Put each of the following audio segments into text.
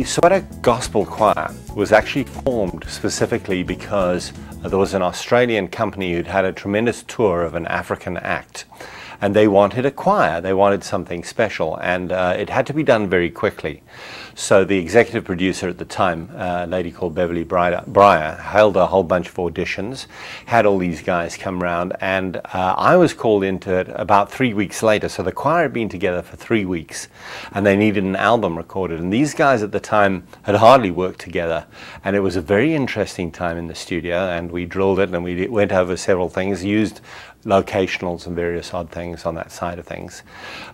Soweto Gospel Choir was actually formed specifically because there was an Australian company who'd had a tremendous tour of an African act, and they wanted a choir. They wanted something special, and it had to be done very quickly. So the executive producer at the time, a lady called Beverly Breyer, held a whole bunch of auditions, had all these guys come round, and I was called into it about 3 weeks later. So the choir had been together for 3 weeks, and they needed an album recorded. And these guys at the time had hardly worked together, and it was a very interesting time in the studio, and we drilled it, and we went over several things, used locationals and various odd things on that side of things.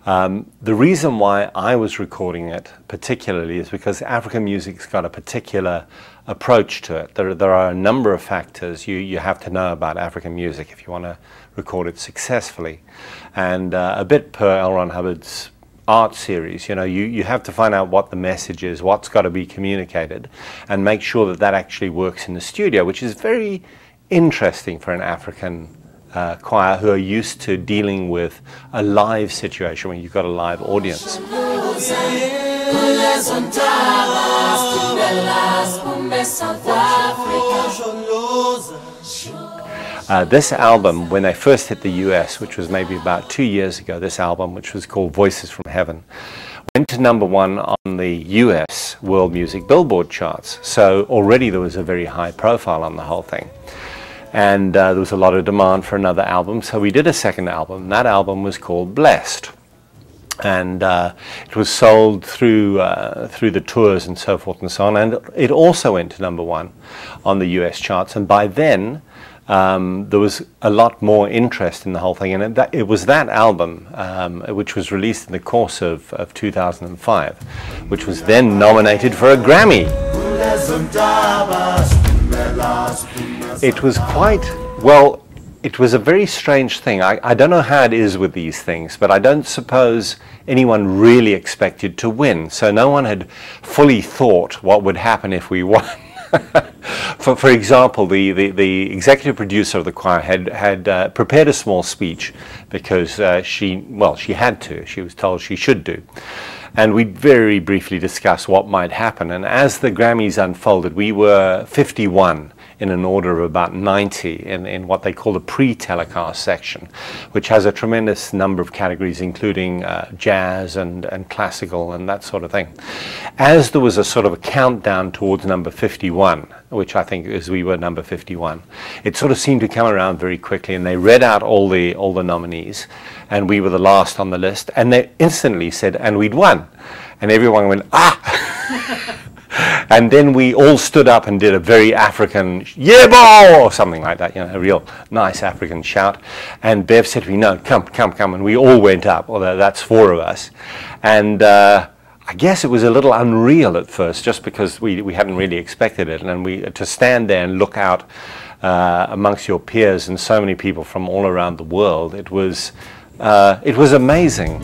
The reason why I was recording it particularly is because African music's got a particular approach to it. There are a number of factors you have to know about African music if you want to record it successfully. And a bit per L. Ron Hubbard's art series, you have to find out what the message is, what's got to be communicated, and make sure that that actually works in the studio, which is very interesting for an African choir who are used to dealing with a live situation when you've got a live audience. This album, when they first hit the US, which was maybe about 2 years ago, this album, which was called Voices from Heaven, went to #1 on the US World Music Billboard charts. So already there was a very high profile on the whole thing. And there was a lot of demand for another album, so we did a second album. That album was called Blessed, and it was sold through the tours and so forth and so on, and it also went to #1 on the US charts. And by then there was a lot more interest in the whole thing, and it was that album which was released in the course of 2005, which was then nominated for a Grammy. It was it was a very strange thing. I don't know how it is with these things, but I don't suppose anyone really expected to win. So no one had fully thought what would happen if we won. For example, the executive producer of the choir had prepared a small speech because she had to. She was told she should do. And we very briefly discussed what might happen. And as the Grammys unfolded, we were 51 in an order of about 90 in what they call the pre-telecast section, which has a tremendous number of categories, including jazz and classical and that sort of thing. As there was a sort of a countdown towards number 51, which I think is we were number 51, it sort of seemed to come around very quickly, and they read out all the nominees, and we were the last on the list, and they instantly said, and we'd won. And everyone went, ah! And then we all stood up and did a very African "yeah, or something like that, a real nice African shout. And Bev said to me, no, come. And we all went up, although that's 4 of us. And I guess it was a little unreal at first, just because we hadn't really expected it. And to stand there and look out amongst your peers and so many people from all around the world, it was amazing.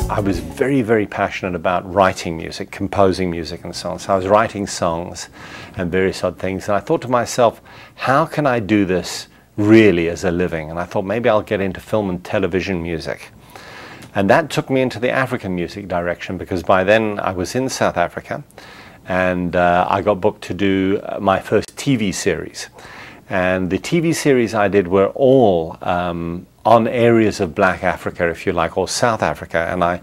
I was very, very passionate about writing music, composing music and so on. So I was writing songs and various odd things. And I thought to myself, how can I do this really as a living? And I thought maybe I'll get into film and television music. And that took me into the African music direction, because by then I was in South Africa, and I got booked to do my first TV series. And the TV series I did were all on areas of Black Africa, if you like, or South Africa. And I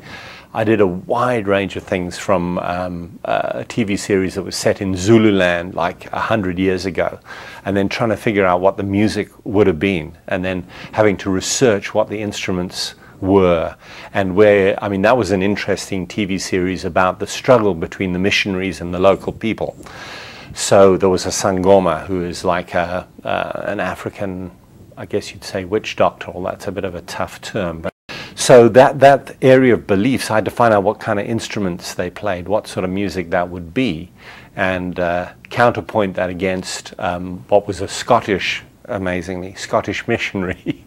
did a wide range of things, from a TV series that was set in Zululand like 100 years ago, and then trying to figure out what the music would have been, and then having to research what the instruments were, and that was an interesting TV series about the struggle between the missionaries and the local people. So there was a Sangoma, who is like an African, I guess you'd say, witch doctor. Well, that's a bit of a tough term. But so that area of beliefs, I had to find out what kind of instruments they played, what sort of music that would be, and counterpoint that against what was a amazingly Scottish missionary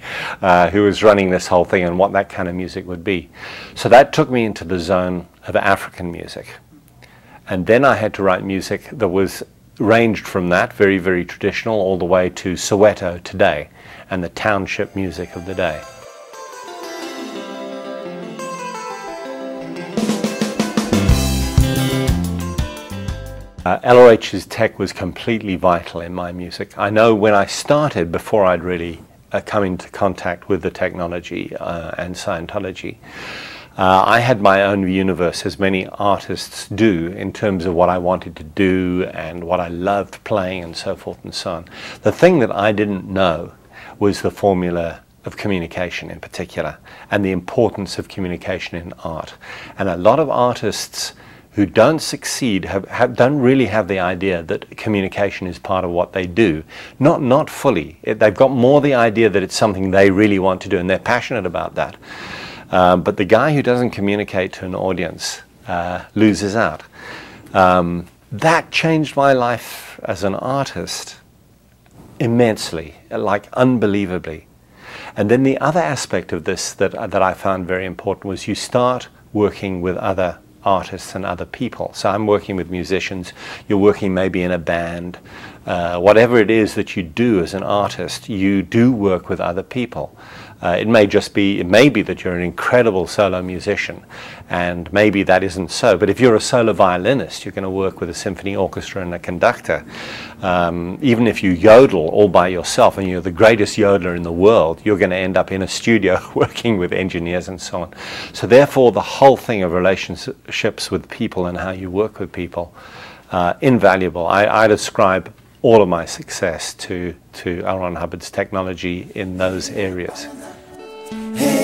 who was running this whole thing, and what that kind of music would be. So that took me into the zone of African music. And then I had to write music that was ranged from that, very, very traditional, all the way to Soweto today and the township music of the day. LRH's tech was completely vital in my music. I know when I started, before I'd really come into contact with the technology and Scientology, I had my own universe, as many artists do, in terms of what I wanted to do and what I loved playing and so forth and so on. The thing that I didn't know was the formula of communication in particular, and the importance of communication in art. And a lot of artists who don't succeed don't really have the idea that communication is part of what they do. Not fully. They've got more the idea that it's something they really want to do, and they're passionate about that. But the guy who doesn't communicate to an audience loses out. That changed my life as an artist immensely, like unbelievably. And then the other aspect of this that I found very important was you start working with other artists and other people. So I'm working with musicians, you're working maybe in a band, whatever it is that you do as an artist, you do work with other people. It may be that you're an incredible solo musician, and maybe that isn't so. But if you're a solo violinist, you're going to work with a symphony orchestra and a conductor. Even if you yodel all by yourself and you're the greatest yodeler in the world, you're going to end up in a studio working with engineers and so on. So therefore, the whole thing of relationships with people and how you work with people, invaluable. I describe all of my success to L. Ron Hubbard's technology in those areas. Hey.